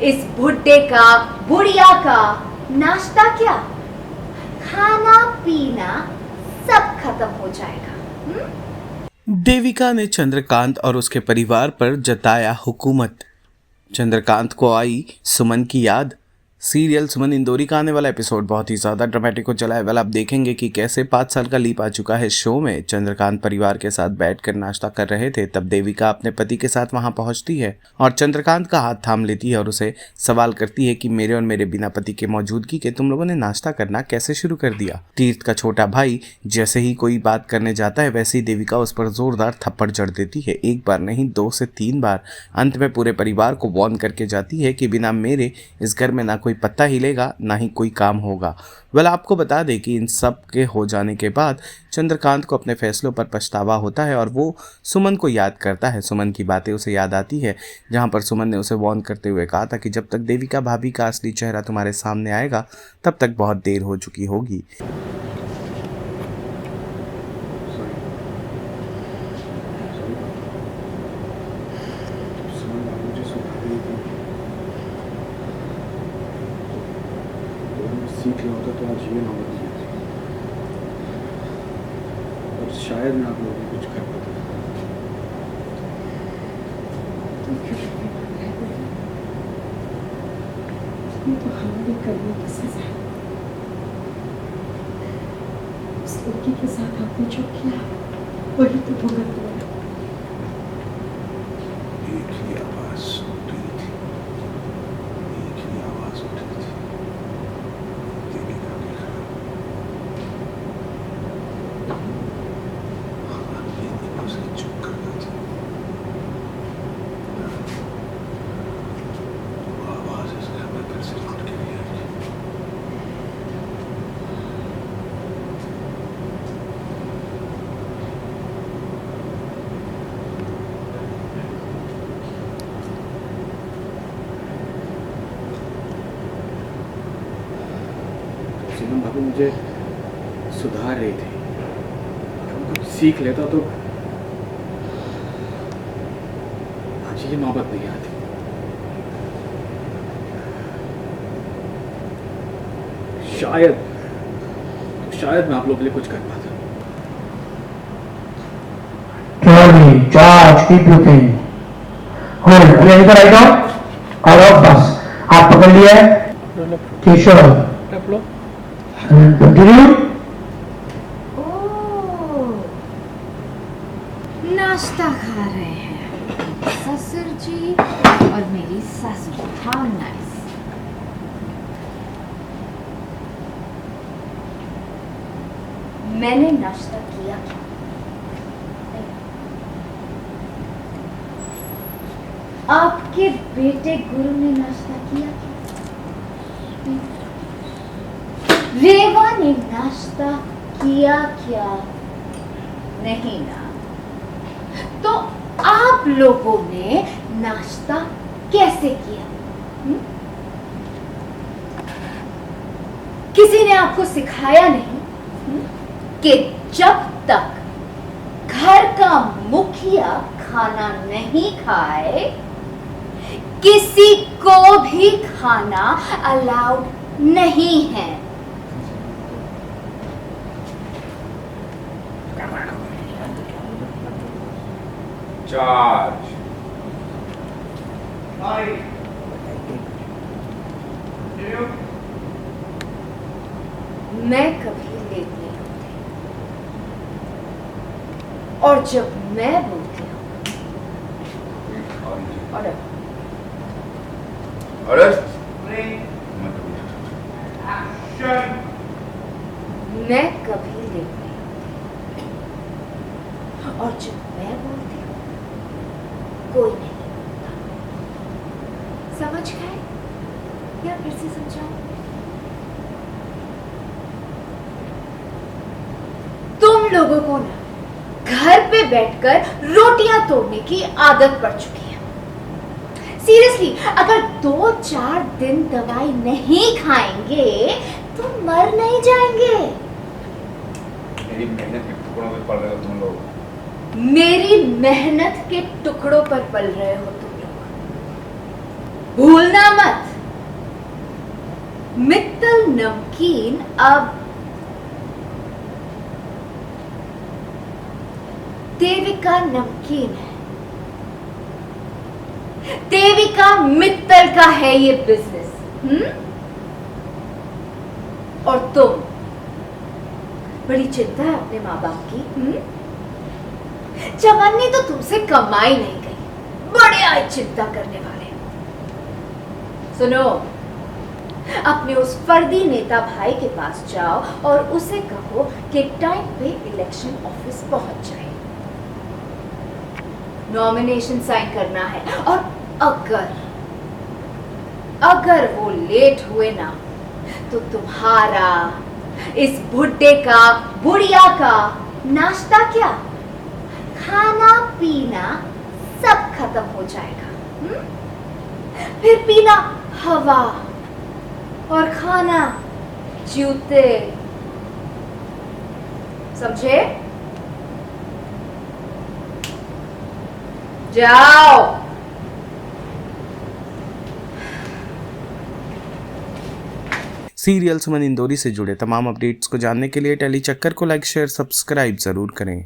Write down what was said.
इस बुढ़े का बुढ़िया का नाश्ता क्या, खाना पीना सब खत्म हो जाएगा। देविका ने चंद्रकांत और उसके परिवार पर जताया हुकूमत। चंद्रकांत को आई सुमन की याद। सीरियल सुमन इंदौरी का आने वाला एपिसोड बहुत ही ज़्यादा ड्रामेटिक हो चला है। वेल, आप देखेंगे कि कैसे 5 साल का लीप आ चुका है शो में। चंद्रकांत परिवार के साथ बैठकर नाश्ता कर रहे थे, तब देविका अपने पति के साथ वहां पहुंचती है और चंद्रकांत का हाथ थाम लेती है और उसे सवाल करती है कि मेरे और मेरे बिना पति के मौजूदगी के तुम लोगों ने नाश्ता करना कैसे शुरू कर दिया। तीर्थ का छोटा भाई जैसे ही कोई बात करने जाता है, वैसे ही देविका उस पर जोरदार थप्पड़ जड़ देती है। एक बार नहीं, 2 से 3 बार। अंत में पूरे परिवार को वार्न करके जाती है कि बिना मेरे इस घर में ना कोई पत्ता हिलेगा, ना ही कोई काम होगा। वेल, आपको बता दें कि इन सब के हो जाने के बाद चंद्रकांत को अपने फैसलों पर पछतावा होता है और वो सुमन को याद करता है। सुमन की बातें उसे याद आती है, जहां पर सुमन ने उसे वार्न करते हुए कहा था कि जब तक देविका भाभी का असली चेहरा तुम्हारे सामने आएगा, तब तक बहुत देर हो चुकी होगी। सीख लिया होता तो आज ये नौबत नहीं आती, और शायद मैं आप लोगों को कुछ कर पाता। ये तो हमारे करने की सजा है। उस लड़की के साथ आपने जो किया वही तो भुगत रहे। एक ही आवाज सुन रही थी, एक ही आवाज उठ रही थी। देविका ने कहा, ये उसे चुप करना था। वो आवाज इस घर में फिर से लौट के नहीं आएगी। सुमन भाभी मुझे सुधार रही थी, अगर मैं कुछ सीख लेता तो आज ये नौबत नहीं आती। शायद मैं आप लोगों के लिए कुछ कर पाता। Charlie, charge, keep looking. Hold, again the right arm. Out of bus. हाथ पकड़ लिया है. केशव. And continue. ओह, नाश्ता खा रहे हैं ससुर जी और मेरी सासू। How nice. मैंने नाश्ता किया क्या? आपके बेटे गुरु ने नाश्ता किया क्या? रेवा ने नाश्ता किया क्या? नहीं ना। तो आप लोगों ने नाश्ता कैसे किया? किसी ने आपको सिखाया नहीं कि जब तक घर का मुखिया खाना नहीं खाए, किसी को भी खाना अलाउड नहीं है। चार्ज। मैं कभी लेट नहीं होती, और जब मैं बोलती हूँ ऑर्डर, मैं कभी लेट नहीं होती, और जब मैं बोलती हूँ कोई नहीं बोलता। समझ गए या फिर से समझाऊं? तुम लोगों को ना घर पे बैठकर रोटियां तोड़ने की आदत पड़ चुकी है। सीरियसली, अगर 2-4 दिन दवाई नहीं खाएंगे तो मर नहीं जाएंगे। मेरी मेहनत के टुकड़ों पे पल रहे हो तुम लोग। मेरी मेहनत के टुकड़ों पर पल रहे हो तुम लोग। भूलना मत, मित्तल नमकीन अब देविका नमकीन है। देविका मित्तल का है ये बिजनेस। और तुम, बड़ी चिंता है अपने माँ बाप की। चवन्नी तो तुमसे कमाई नहीं गई, बड़े आए चिंता करने वाले। सुनो, अपने उस फर्दी नेता भाई के पास जाओ और उसे कहो कि टाइम पे इलेक्शन ऑफिस पहुंच जाए, नॉमिनेशन साइन करना है। और अगर वो लेट हुए ना तो तुम्हारा, इस बुड्ढे का, बुढ़िया का नाश्ता क्या, खाना पीना सब खत्म हो जाएगा। फिर पीना हवा और खाना जूते, समझे? जाओ। सीरियल सुमन इंदौरी से जुड़े तमाम अपडेट्स को जानने के लिए टेली चक्कर को लाइक शेयर सब्सक्राइब जरूर करें।